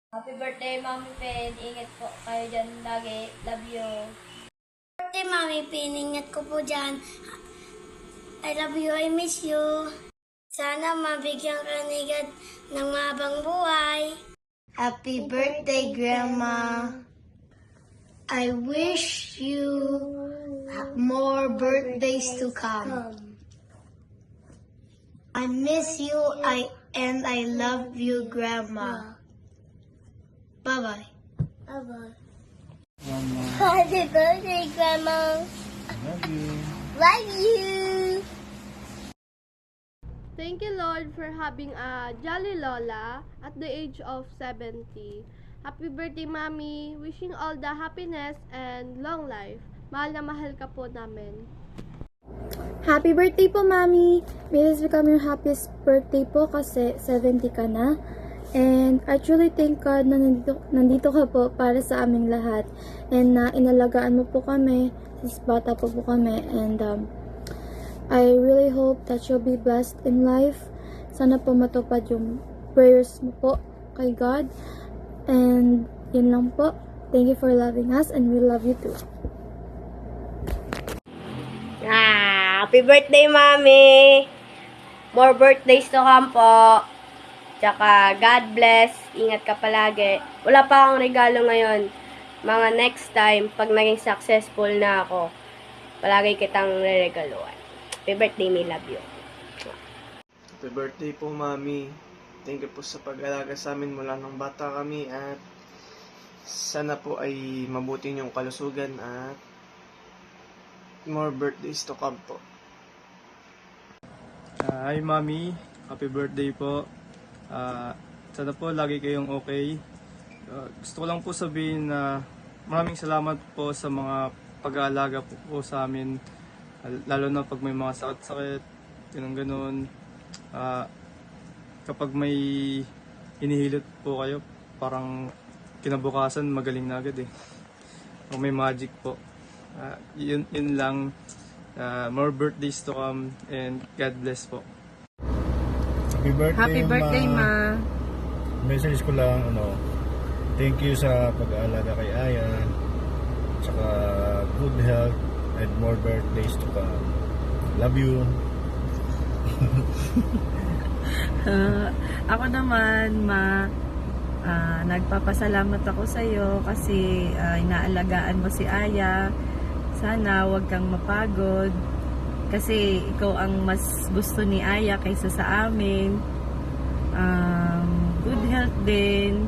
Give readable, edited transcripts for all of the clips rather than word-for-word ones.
Happy birthday, Mami Pen. Ingat po kayo dyan lagi. Love you. Birthday, Mami Pin. Ingat ko po dyan. I love you. I miss you. Sana mabigyan ka ni God ng mahabang buhay. Happy birthday, Grandma. I wish you more birthdays to come. I miss you. I love you, Grandma. Bye-bye. Bye-bye. Happy birthday, Grandma. Love you. Love you. Thank you, Lord, for having a jolly Lola at the age of 70. Happy birthday, Mommy. Wishing all the happiness and long life. Mahal na mahal ka po namin. Happy birthday po, Mami! May this become your happiest birthday po kasi 70 ka na. And I truly thank God na nandito ka po para sa aming lahat. And na inalagaan mo po kami, since bata po kami. And I really hope that you'll be blessed in life. Sana po matupad yung prayers mo po kay God. And yun lang po. Thank you for loving us and we love you too. Happy birthday, Mami! More birthdays to come po. Tsaka, God bless. Ingat ka palagi. Wala pa akong regalo ngayon. Mga next time, pag naging successful na ako, palagi kitang reregaluan. Happy birthday, me. Love you. Happy birthday po, Mami. Thank you po sa pag-alaga sa amin mula nung bata kami at sana po ay mabuti yung kalusugan at more birthdays to come po. Hi Mami, happy birthday po. Sana po lagi kayong okay. Gusto ko lang po sabihin na maraming salamat po sa mga pag-aalaga po sa amin. Lalo na pag may mga sakit-sakit, ganun-ganun. Kapag may hinihilot po kayo, parang kinabukasan magaling na agad eh. O may magic po. Yun lang. More birthdays to come and God bless po. Happy birthday, Ma. Message ko lang, thank you sa pag-aalaga kay Aya. Tsaka good health and more birthdays to come. Love you. Ako naman, Ma, nagpapasalamat ako sa iyo kasi inaalagaan mo si Aya. Sana huwag kang mapagod kasi ikaw ang mas gusto ni Aya kaysa sa amin. Good health din.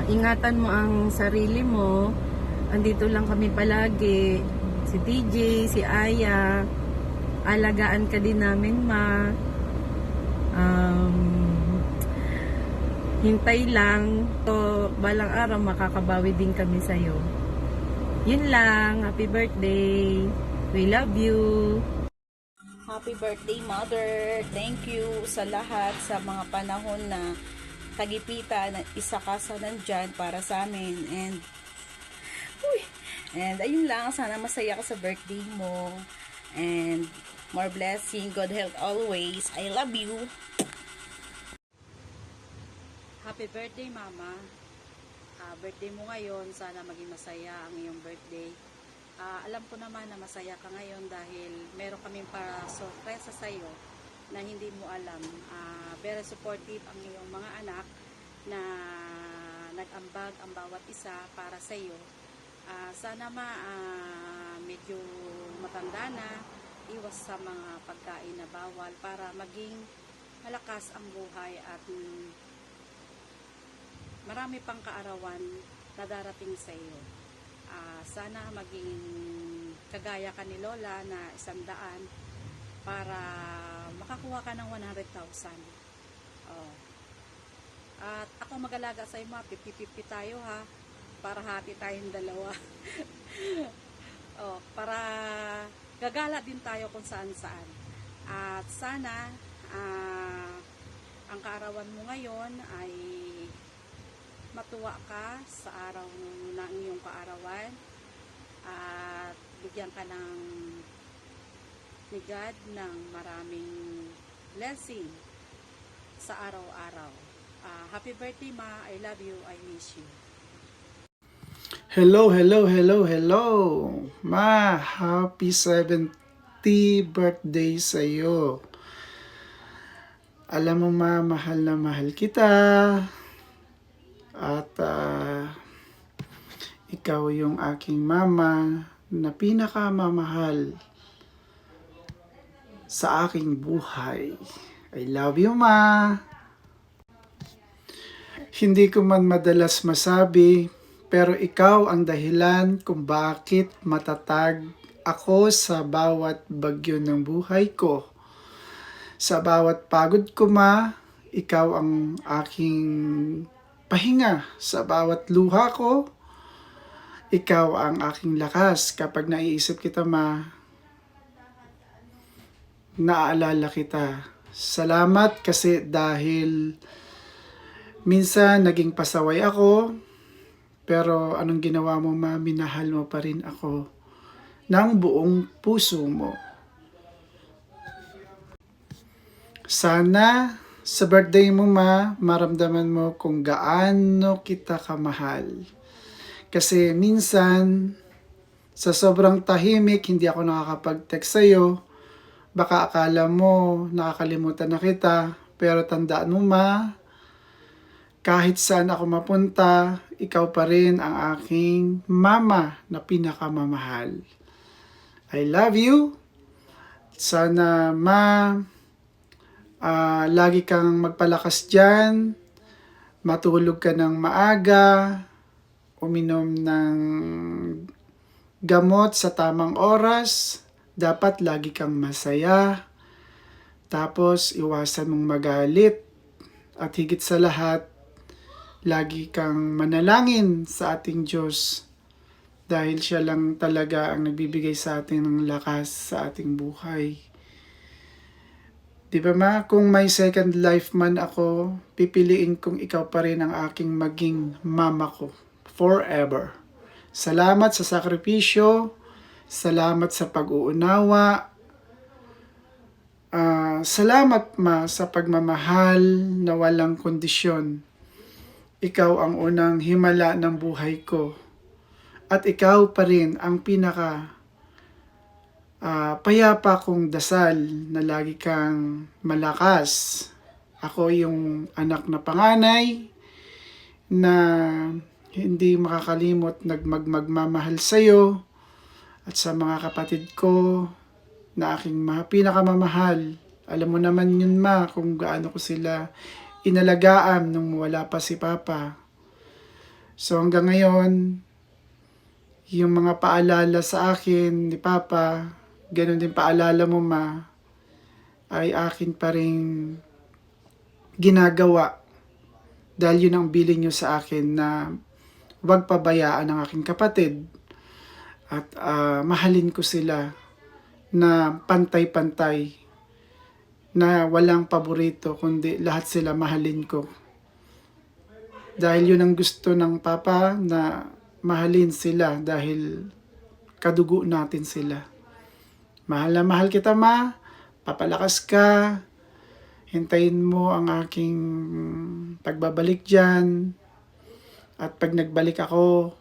Ingatan mo ang sarili mo. Andito lang kami palagi. Si TJ, si Aya. Alagaan ka din namin, Ma. Hintay lang. So, balang araw makakabawi din kami sa'yo. Yun lang. Happy birthday. We love you. Happy birthday, Mother. Thank you sa lahat, sa mga panahon na tagipitan na isa ka sa nandyan para sa amin. And ayun lang, sana masaya ka sa birthday mo. And more blessing, good health always. I love you. Happy birthday, Mama. Birthday mo ngayon, sana maging masaya ang iyong birthday. Alam ko naman na masaya ka ngayon dahil meron kaming para sorpresa sa iyo na hindi mo alam. Very supportive ang iyong mga anak na nag-ambag ang bawat isa para sa iyo. Sana medyo matanda na, iwas sa mga pagkain na bawal para maging malakas ang buhay at marami pang kaarawan na darating sa iyo. Sana maging kagaya ka ni Lola na 100 para makakuha ka ng 100,000. At ako mag-alaga sa iyo, 50-50 tayo ha, para happy tayong dalawa. Para gagala din tayo kung saan-saan. At sana ang kaarawan mo ngayon ay matuwa ka sa araw ng iyong kaarawan at bigyan ka ni God ng maraming blessing sa araw-araw. Happy birthday, Ma. I love you. I miss you. Hello, hello, hello, hello. Ma, happy 70th birthday sa'yo. Alam mo ma, mahal na mahal kita. At ikaw yung aking mama na pinakamamahal sa aking buhay. I love you, ma. Hindi ko man madalas masabi, pero ikaw ang dahilan kung bakit matatag ako sa bawat bagyo ng buhay ko. Sa bawat pagod ko, ma, ikaw ang aking pahinga. Sa bawat luha ko, ikaw ang aking lakas. Kapag naiisip kita, ma, naaalala kita. Salamat kasi dahil minsan naging pasaway ako, pero anong ginawa mo, ma, minahal mo pa rin ako ng buong puso mo. Sana sa birthday mo, ma, maramdaman mo kung gaano kita kamahal. Kasi minsan, sa sobrang tahimik, hindi ako nakakapag-text sa'yo. Baka akala mo, nakakalimutan na kita. Pero tandaan mo, ma, kahit saan ako mapunta, ikaw pa rin ang aking mama na pinakamamahal. I love you. Sana, ma, lagi kang magpalakas dyan. Matulog ka ng maaga. Uminom ng gamot sa tamang oras. Dapat lagi kang masaya. Tapos, iwasan mong magalit. At higit sa lahat, lagi kang manalangin sa ating Diyos. Dahil siya lang talaga ang nagbibigay sa atin ng lakas sa ating buhay. Di ba, ma? Kung may second life man ako, pipiliin kong ikaw pa rin ang aking maging mama ko. Forever. Salamat sa sakripisyo. Salamat sa pag-uunawa. Salamat, ma, sa pagmamahal na walang kondisyon. Ikaw ang unang himala ng buhay ko. At ikaw pa rin ang pinaka payapa kong dasal na lagi kang malakas. Ako yung anak na panganay na hindi makakalimot magmamahal sa'yo at sa mga kapatid ko na aking pinakamamahal. Alam mo naman yun, ma, kung gaano ko sila inalagaan nung wala pa si Papa. So hanggang ngayon, yung mga paalala sa akin ni Papa, ganun din paalala mo, ma, ay akin pa rin ginagawa. Dahil yun ang bilin nyo sa akin na huwag pabayaan ang aking kapatid at mahalin ko sila na pantay-pantay, na walang paborito kundi lahat sila mahalin ko. Dahil yun ang gusto ng Papa, na mahalin sila dahil kadugo natin sila. Mahal na mahal kita, ma. Papalakas ka. Hintayin mo ang aking pagbabalik dyan. At pag nagbalik ako,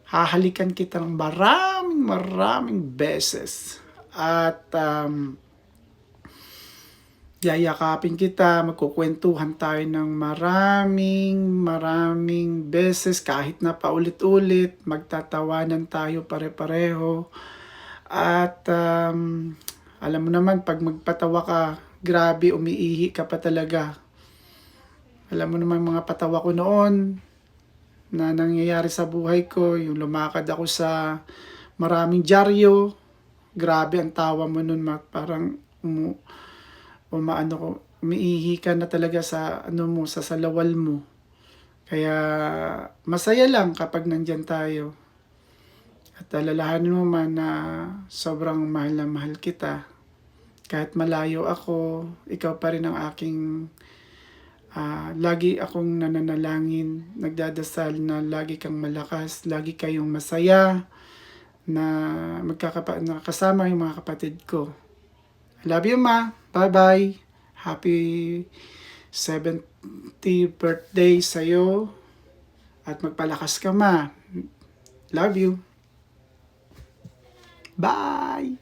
hahalikan kita ng maraming beses. At yayakapin kita, magkukwentuhan tayo ng maraming beses, kahit na paulit-ulit, magtatawanan tayo pare-pareho. At alam mo naman, pag magpatawa ka, grabe, umiihi ka pa talaga. Alam mo naman mga patawa ko noon, na nangyayari sa buhay ko, yung lumakad ako sa maraming dyaryo, grabe ang tawa mo nun, parang umiihi ka na talaga sa sa salawal mo. Kaya masaya lang kapag nandyan tayo. At alalahanin mo man na sobrang mahal na mahal kita. Kahit malayo ako, ikaw pa rin ang aking lagi akong nananalangin, nagdadasal na lagi kang malakas, lagi kayong masaya, na kasama yung mga kapatid ko. I love you, ma. Bye-bye. Happy 70th birthday sa'yo. At magpalakas ka, ma. Love you. Bye!